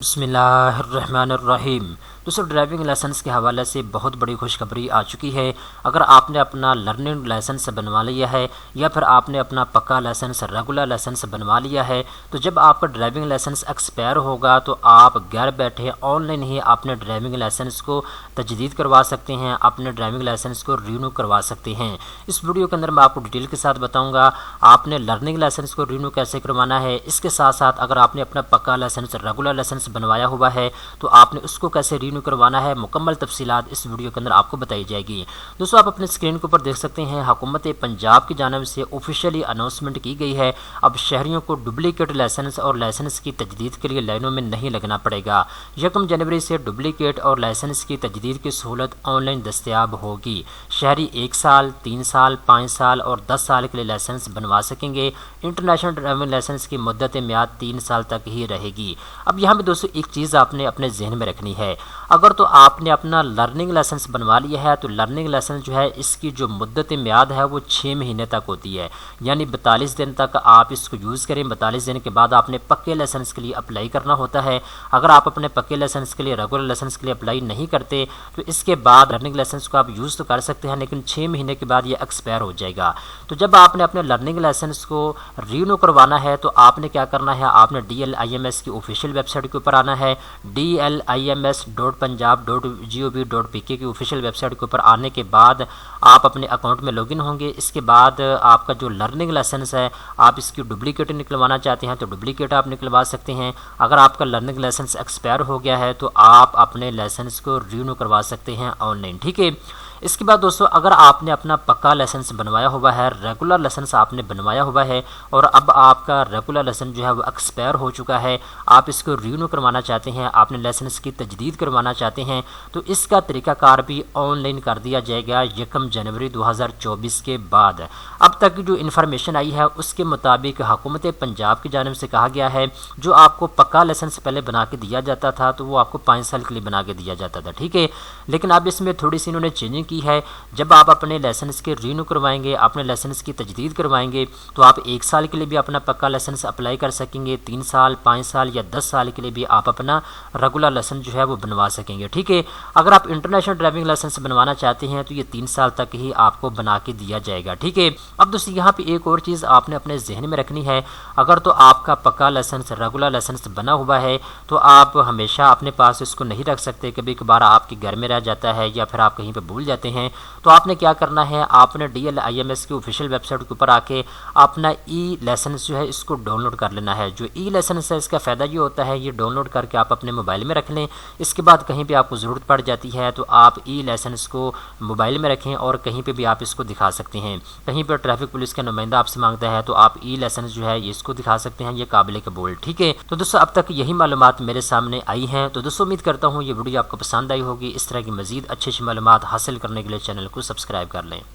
बिस्मिल्लाहिर्रहमानिर्रहीम। दोस्तों, driving licence के हवाले से बहुत बड़ी खुशखबरी आ चुकी है। अगर आपने अपना लर्निंग लाइसेंस बनवा लिया है या फिर आपने अपना पक्का लाइसेंस रेगुलर लाइसेंस बनवा लिया है, तो जब आपका ड्राइविंग लाइसेंस एक्सपायर होगा तो आप घर बैठे ऑनलाइन ही अपने ड्राइविंग लाइसेंस को तजदीद करवा सकते हैं, अपने ड्राइविंग लाइसेंस को रीन्यू करवा सकते हैं। इस वीडियो के अंदर मैं आपको डिटेल के साथ बताऊँगा आपने लर्निंग लाइसेंस को रीन्यू कैसे करवाना है। इसके साथ साथ अगर आपने अपना पक्का लाइसेंस रेगुलर लाइसेंस बनवाया हुआ है तो आपने उसको कैसे रीन्यू करवाना है, मुकम्मल तफसीलात इस वीडियो के अंदर आपको बताई जाएगी। दोस्तों, आप अपने स्क्रीन के ऊपर देख सकते हैं हुकूमत पंजाब की जानिब से ऑफिशियली अनाउंसमेंट की गई है। अब शहरियों को डुप्लीकेट लाइसेंस और लाइसेंस की तजदीद के लिए लाइनों में नहीं लगना पड़ेगा। 1 जनवरी से डुप्लीकेट और लाइसेंस की तजदीद की सहूलत ऑनलाइन दस्तयाब होगी। शहरी 1 साल, 3 साल, 5 साल और 10 साल के लिए लाइसेंस बनवा सकेंगे। इंटरनेशनल ड्राइविंग लाइसेंस की मुद्दत मियाद 3 साल तक ही रहेगी। अब यहाँ पे दोस्तों एक चीज़ आपने अपने जहन में रखनी है, अगर तो आपने अपना लर्निंग लाइसेंस बनवा लिया है तो लर्निंग लाइसेंस जो है इसकी जो मुद्दत मियाद है वो 6 महीने तक होती है, यानी 42 दिन तक आप इसको यूज़ करें। 42 दिन के बाद आपने पक्के लाइसेंस के लिए अप्लाई करना होता है। अगर आप अपने पक्के लाइसेंस के लिए रेगुलर लाइसेंस के लिए अप्लाई नहीं करते तो इसके बाद लर्निंग लाइसेंस को आप यूज़ तो कर सकते हैं, लेकिन 6 महीने के बाद ये एक्सपायर हो जाएगा। तो जब आपने अपने लर्निंग लाइसेंस को रीन्यू करवाना है तो आपने क्या करना है, आपने DLIMS की ऑफिशियल वेबसाइट के ऊपर आना है। dlims.punjab.gov.pk की ऑफिशियल वेबसाइट के ऊपर आने के बाद आप अपने अकाउंट में लॉगिन होंगे। इसके बाद आपका जो लर्निंग लाइसेंस है आप इसकी डुप्लीकेट निकलवाना चाहते हैं तो डुप्लीकेट आप निकलवा सकते हैं। अगर आपका लर्निंग लाइसेंस एक्सपायर हो गया है तो आप अपने लाइसेंस को रीन्यू करवा सकते हैं ऑनलाइन, ठीक है। इसके बाद दोस्तों, अगर आपने अपना पक्का लाइसेंस बनवाया हुआ है, रेगुलर लाइसेंस आपने बनवाया हुआ है और अब आपका रेगुलर लाइसेंस जो है वो एक्सपायर हो चुका है, आप इसको रीन्यू करवाना चाहते हैं, आपने लाइसेंस की तजदीद करवाना चाहते हैं, तो इसका तरीकाकार भी ऑनलाइन कर दिया जाएगा 1 जनवरी 2024 के बाद। अब तक जो इन्फॉर्मेशन आई है उसके मुताबिक हुकूमत पंजाब की जानिब से कहा गया है जो आपको पक्का लाइसेंस पहले बना के दिया जाता था तो वो आपको 5 साल के लिए बना के दिया जाता था, ठीक है। लेकिन अब इसमें थोड़ी सी इन्होंने चेंजिंग की है। जब आप अपने लाइसेंस के रीन्यू करवाएंगे, अपने लाइसेंस की तजदीद करवाएंगे तो आप 1 साल के लिए भी अपना पक्का लाइसेंस अप्लाई कर सकेंगे, 3 साल, 5 साल या 10 साल के लिए भी आप अपना रेगुलर लाइसेंस जो है वो बनवा सकेंगे, ठीक है। अगर आप इंटरनेशनल ड्राइविंग लाइसेंस बनवाना चाहते हैं तो ये 3 साल तक ही आपको बना के दिया जाएगा, ठीक है। अब दोस्तों यहाँ पे एक और चीज़ आपने अपने जहन में रखनी है, अगर तो आपका पक्का लाइसेंस रेगुलर लाइसेंस बना हुआ है तो आप हमेशा अपने पास इसको नहीं रख सकते, कभी कभार आपके घर में रह जाता है या फिर आप कहीं पर भूल जाते हैं। तो आपने क्या करना है, आपने DLIMS की ऑफिशियल वेबसाइट के ऊपर आके अपना लाइसेंस जो है इसको डाउनलोड कर लेना है। जो लाइसेंस है इसका फ़ायदा ये होता है, ये डाउनलोड करके आप अपने मोबाइल में रख लें। इसके बाद कहीं भी आपको ज़रूरत पड़ जाती है तो आप लाइसेंस को मोबाइल में रखें और कहीं पर भी आप इसको दिखा सकते हैं। कहीं पर ट्रैफिक पुलिस का नुमाइंदा आपसे मांगता है तो आप लाइसेंस जो है ये इसको दिखा सकते हैं, ये काबिल कबूल, ठीक है। तो दोस्तों अब तक यही मालूमात मेरे सामने आई हैं। तो दोस्तों उम्मीद करता हूँ ये वीडियो आपको पसंद आई होगी। इस तरह की मज़ीद अच्छी मालूमात हासिल करने के लिए चैनल को सब्सक्राइब कर लें।